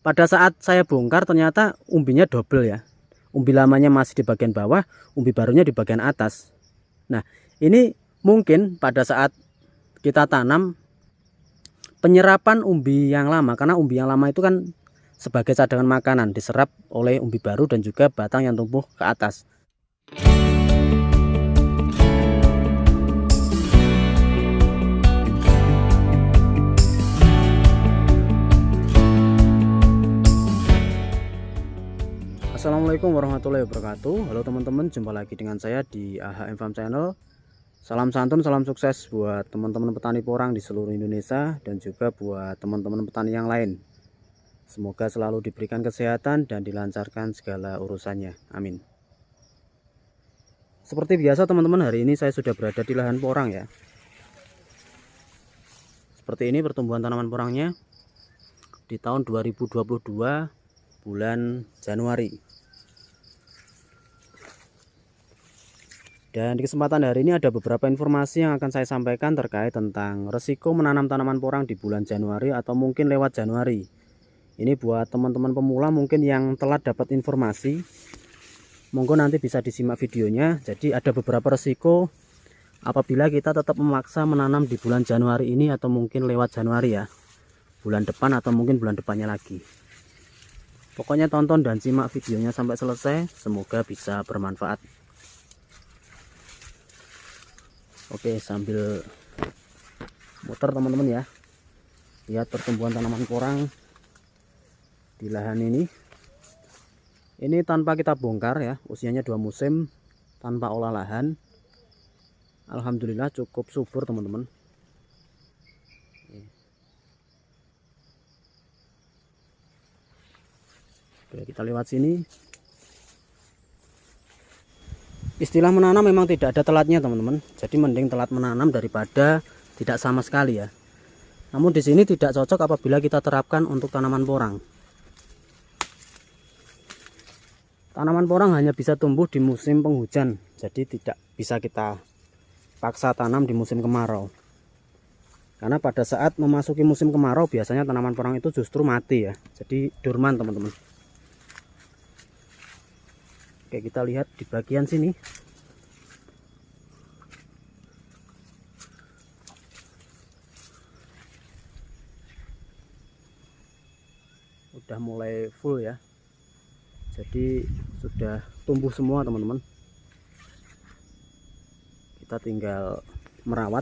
pada saat saya bongkar ternyata umbinya double ya. Umbi lamanya masih di bagian bawah, umbi barunya di bagian atas. Nah, ini mungkin pada saat kita tanam penyerapan umbi yang lama, karena umbi yang lama itu kan sebagai cadangan makanan diserap oleh umbi baru dan juga batang yang tumbuh ke atas. Assalamualaikum warahmatullahi wabarakatuh. Halo teman-teman, jumpa lagi dengan saya di AHM Farm Channel. Salam santun, salam sukses buat teman-teman petani porang di seluruh Indonesia dan juga buat teman-teman petani yang lain. Semoga selalu diberikan kesehatan dan dilancarkan segala urusannya. Amin. Seperti biasa teman-teman, hari ini saya sudah berada di lahan porang ya. Seperti ini pertumbuhan tanaman porangnya di tahun 2022 bulan Januari. Dan di kesempatan hari ini ada beberapa informasi yang akan saya sampaikan terkait tentang resiko menanam tanaman porang di bulan Januari atau mungkin lewat Januari. Ini buat teman-teman pemula mungkin yang telat dapat informasi, monggo nanti bisa disimak videonya. Jadi ada beberapa resiko apabila kita tetap memaksa menanam di bulan Januari ini atau mungkin lewat Januari ya, bulan depan atau mungkin bulan depannya lagi. Pokoknya tonton dan simak videonya sampai selesai, semoga bisa bermanfaat. Oke, sambil muter teman-teman ya, lihat pertumbuhan tanaman porang di lahan ini. Ini tanpa kita bongkar ya, usianya 2 musim, tanpa olah lahan. Alhamdulillah cukup subur teman-teman. Oke, kita lewat sini. Istilah menanam memang tidak ada telatnya teman-teman. Jadi mending telat menanam daripada tidak sama sekali ya. Namun di sini tidak cocok apabila kita terapkan untuk tanaman porang. Tanaman porang hanya bisa tumbuh di musim penghujan. Jadi tidak bisa kita paksa tanam di musim kemarau. Karena pada saat memasuki musim kemarau biasanya tanaman porang itu justru mati ya. Jadi dorman teman-teman. Oke, kita lihat di bagian sini. Udah mulai full ya. Jadi sudah tumbuh semua teman-teman. Kita tinggal merawat,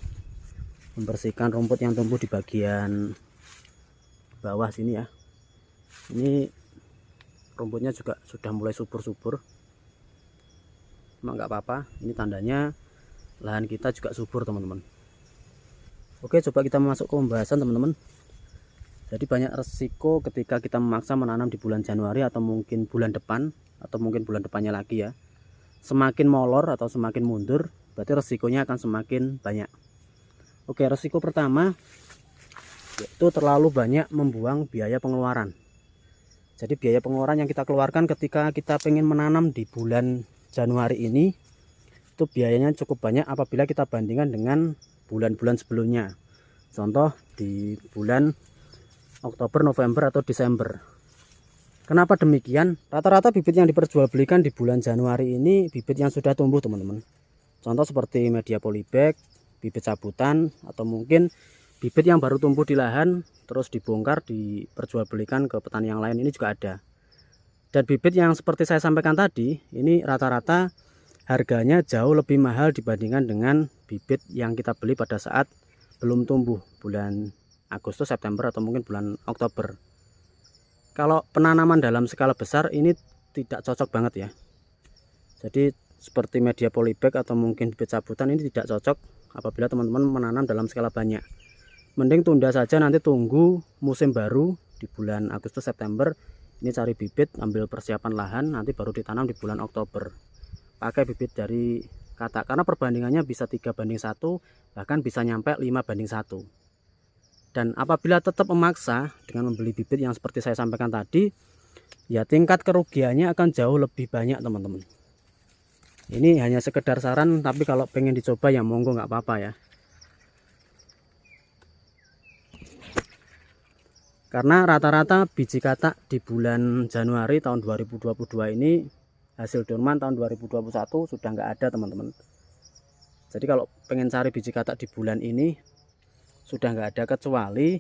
membersihkan rumput yang tumbuh di bagian bawah sini ya. Ini rumputnya juga sudah mulai subur-subur. Cuma nggak apa-apa, ini tandanya lahan kita juga subur teman-teman. Oke, coba kita masuk ke pembahasan teman-teman. Jadi banyak resiko ketika kita memaksa menanam di bulan Januari atau mungkin bulan depan atau mungkin bulan depannya lagi ya. Semakin molor atau semakin mundur berarti resikonya akan semakin banyak. Oke, resiko pertama yaitu terlalu banyak membuang biaya pengeluaran. Jadi biaya pengeluaran yang kita keluarkan ketika kita pengen menanam di bulan Januari ini itu biayanya cukup banyak apabila kita bandingkan dengan bulan-bulan sebelumnya. Contoh di bulan Oktober, November atau Desember. Kenapa demikian? Rata-rata bibit yang diperjualbelikan di bulan Januari ini bibit yang sudah tumbuh teman-teman. Contoh seperti media polybag, bibit cabutan atau mungkin bibit yang baru tumbuh di lahan terus dibongkar diperjualbelikan ke petani yang lain, ini juga ada. Dan bibit yang seperti saya sampaikan tadi, ini rata-rata harganya jauh lebih mahal dibandingkan dengan bibit yang kita beli pada saat belum tumbuh bulan Agustus, September atau mungkin bulan Oktober. Kalau penanaman dalam skala besar ini tidak cocok banget ya. Jadi seperti media polybag atau mungkin bibit cabutan ini tidak cocok apabila teman-teman menanam dalam skala banyak. Mending tunda saja, nanti tunggu musim baru di bulan Agustus, September. Ini cari bibit, ambil persiapan lahan, nanti baru ditanam di bulan Oktober. Pakai bibit dari kata, karena perbandingannya bisa 3:1, bahkan bisa nyampe 5:1. Dan apabila tetap memaksa dengan membeli bibit yang seperti saya sampaikan tadi, ya tingkat kerugiannya akan jauh lebih banyak teman-teman. Ini hanya sekedar saran, tapi kalau pengen dicoba ya monggo, nggak apa-apa ya. Karena rata-rata biji katak di bulan Januari tahun 2022 ini hasil dorman tahun 2021 sudah nggak ada teman-teman. Jadi kalau pengen cari biji katak di bulan ini sudah nggak ada, kecuali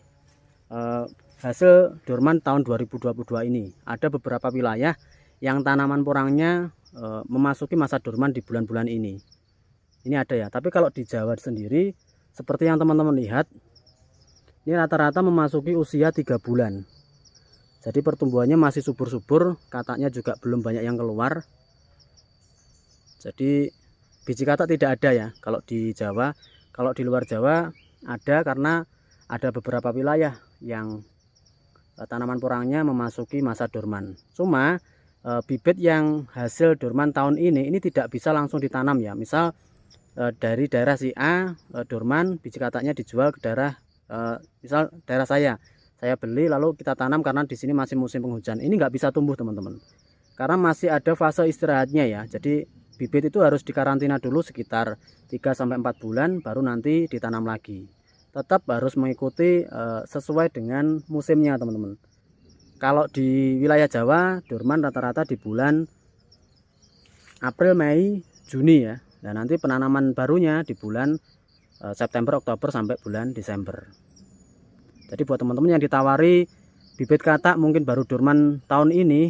hasil dorman tahun 2022 ini. Ada beberapa wilayah yang tanaman porangnya memasuki masa dorman di bulan-bulan ini. Ini ada ya, tapi kalau di Jawa sendiri seperti yang teman-teman lihat, ini rata-rata memasuki usia 3 bulan. Jadi pertumbuhannya masih subur-subur, kataknya juga belum banyak yang keluar. Jadi biji katak tidak ada ya kalau di Jawa. Kalau di luar Jawa ada, karena ada beberapa wilayah yang tanaman porangnya memasuki masa dorman. Cuma bibit yang hasil dorman tahun ini tidak bisa langsung ditanam ya. Misal dari daerah si A dorman, biji kataknya dijual ke daerah misal daerah saya beli lalu kita tanam, karena di sini masih musim penghujan. Ini nggak bisa tumbuh teman-teman, karena masih ada fase istirahatnya ya. Jadi bibit itu harus dikarantina dulu sekitar 3-4 bulan baru nanti ditanam lagi. Tetap harus mengikuti sesuai dengan musimnya teman-teman. Kalau di wilayah Jawa dorman rata-rata di bulan April, Mei, Juni ya. Dan nanti penanaman barunya di bulan September, Oktober sampai bulan Desember. Jadi buat teman-teman yang ditawari bibit katak mungkin baru dorman tahun ini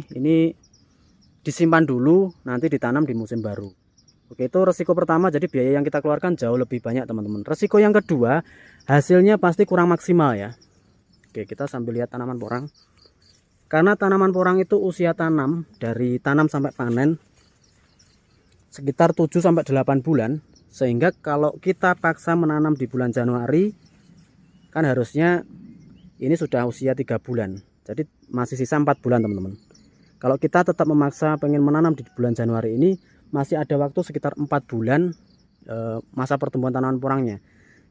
disimpan dulu, nanti ditanam di musim baru. Oke, itu resiko pertama. Jadi biaya yang kita keluarkan jauh lebih banyak teman-teman. Resiko yang kedua, hasilnya pasti kurang maksimal ya. Oke, kita sambil lihat tanaman porang. Karena tanaman porang itu usia tanam dari tanam sampai panen sekitar 7-8 bulan. Sehingga kalau kita paksa menanam di bulan Januari, kan harusnya ini sudah usia 3 bulan. Jadi masih sisa 4 bulan teman-teman. Kalau kita tetap memaksa pengen menanam di bulan Januari ini, masih ada waktu sekitar 4 bulan masa pertumbuhan tanaman porangnya.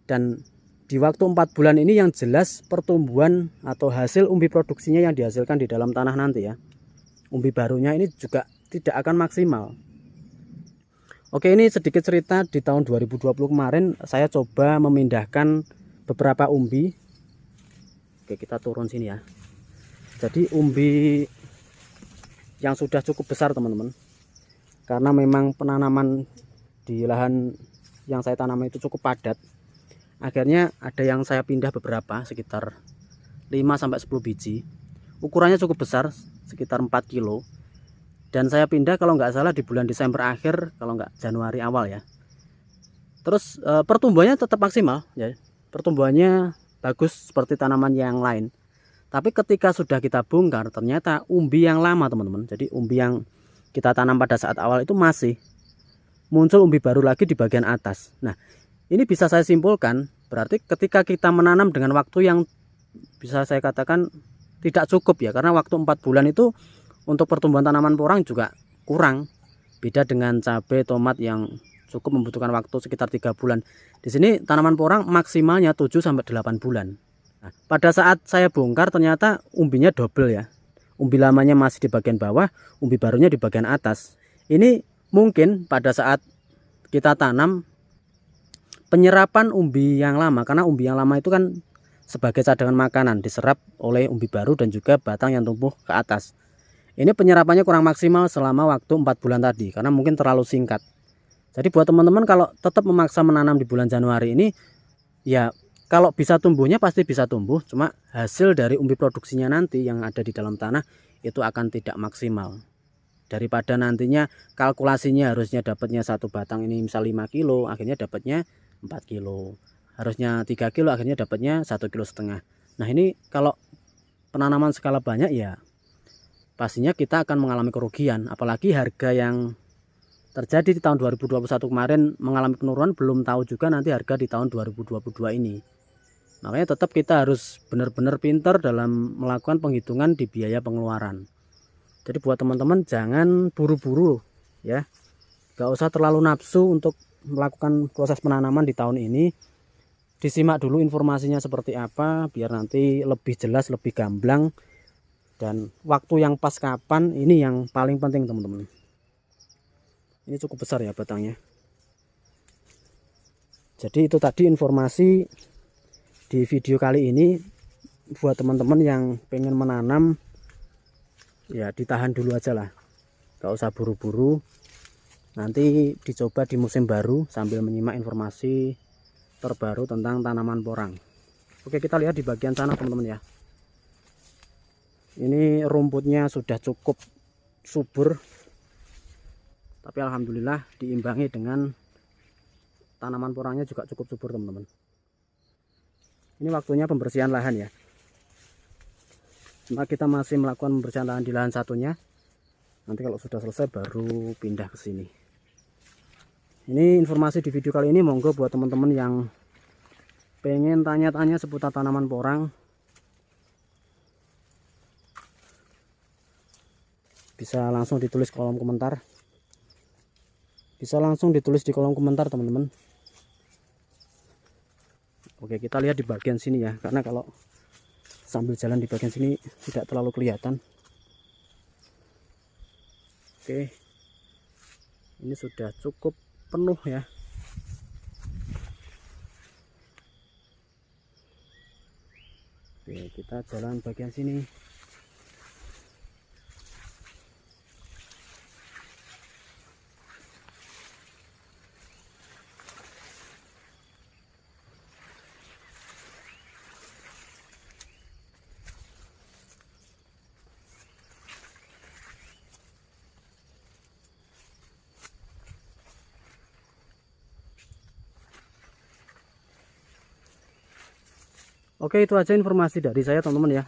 Dan di waktu 4 bulan ini yang jelas pertumbuhan atau hasil umbi produksinya yang dihasilkan di dalam tanah nanti ya, umbi barunya ini juga tidak akan maksimal. Oke, ini sedikit cerita di tahun 2020 kemarin saya coba memindahkan beberapa umbi. Oke, kita turun sini ya. Jadi umbi yang sudah cukup besar teman-teman, karena memang penanaman di lahan yang saya tanam itu cukup padat, akhirnya ada yang saya pindah beberapa, sekitar 5-10 biji. Ukurannya cukup besar, sekitar 4 kilo. Dan saya pindah kalau nggak salah di bulan Desember akhir, kalau nggak Januari awal ya. Terus pertumbuhannya tetap maksimal ya. Pertumbuhannya bagus seperti tanaman yang lain. Tapi ketika sudah kita bongkar, ternyata umbi yang lama teman-teman. Jadi umbi yang kita tanam pada saat awal itu masih muncul umbi baru lagi di bagian atas. Nah, ini bisa saya simpulkan, berarti ketika kita menanam dengan waktu yang bisa saya katakan tidak cukup ya. Karena waktu 4 bulan itu untuk pertumbuhan tanaman porang juga kurang. Beda dengan cabai, tomat yang cukup membutuhkan waktu sekitar 3 bulan. Di sini tanaman porang maksimalnya 7-8 bulan. Nah, pada saat saya bongkar ternyata umbinya double ya. Umbi lamanya masih di bagian bawah, umbi barunya di bagian atas. Ini mungkin pada saat kita tanam penyerapan umbi yang lama, karena umbi yang lama itu kan sebagai cadangan makanan diserap oleh umbi baru dan juga batang yang tumbuh ke atas. Ini penyerapannya kurang maksimal selama waktu 4 bulan tadi, karena mungkin terlalu singkat. Jadi buat teman-teman kalau tetap memaksa menanam di bulan Januari ini, ya kalau bisa tumbuhnya pasti bisa tumbuh, cuma hasil dari umbi produksinya nanti yang ada di dalam tanah itu akan tidak maksimal. Daripada nantinya kalkulasinya harusnya dapatnya satu batang ini misal 5 kilo, akhirnya dapatnya 4 kilo. Harusnya 3 kilo, akhirnya dapatnya 1,5 kilo. Nah ini kalau penanaman skala banyak ya pastinya kita akan mengalami kerugian. Apalagi harga yang terjadi di tahun 2021 kemarin mengalami penurunan, belum tahu juga nanti harga di tahun 2022 ini. Makanya tetap kita harus benar-benar pintar dalam melakukan penghitungan di biaya pengeluaran. Jadi buat teman-teman jangan buru-buru ya, gak usah terlalu nafsu untuk melakukan proses penanaman di tahun ini. Disimak dulu informasinya seperti apa biar nanti lebih jelas, lebih gamblang. Dan waktu yang pas kapan ini yang paling penting teman-teman. Ini cukup besar ya batangnya. Jadi itu tadi informasi di video kali ini. buat teman-teman yang pengen menanam ya ditahan dulu aja lah, gak usah buru-buru, nanti dicoba di musim baru sambil menyimak informasi terbaru tentang tanaman porang. Oke, kita lihat di bagian sana teman-teman ya. Ini rumputnya sudah cukup subur, tapi alhamdulillah diimbangi dengan tanaman porangnya juga cukup subur teman-teman. Ini waktunya pembersihan lahan ya. Nah, kita masih melakukan pembersihan lahan di lahan satunya. Nanti kalau sudah selesai baru pindah ke sini. Ini informasi di video kali ini, monggo buat teman-teman yang pengen tanya-tanya seputar tanaman porang, bisa langsung ditulis kolom komentar. Bisa langsung ditulis di kolom komentar teman-teman. Oke, kita lihat di bagian sini ya, karena kalau sambil jalan di bagian sini tidak terlalu kelihatan. Oke, ini sudah cukup penuh ya. Oke, kita jalan bagian sini. Oke, itu aja informasi dari saya teman-teman ya,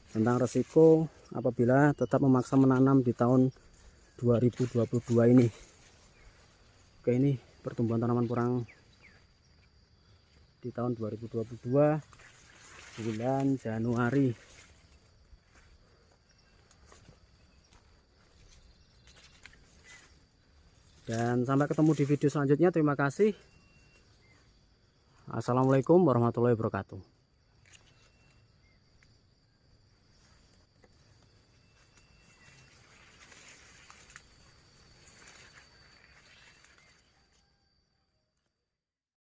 tentang resiko apabila tetap memaksa menanam di tahun 2022 ini. Oke, ini pertumbuhan tanaman porang di tahun 2022 bulan Januari. Dan sampai ketemu di video selanjutnya. Terima kasih. Assalamualaikum warahmatullahi wabarakatuh.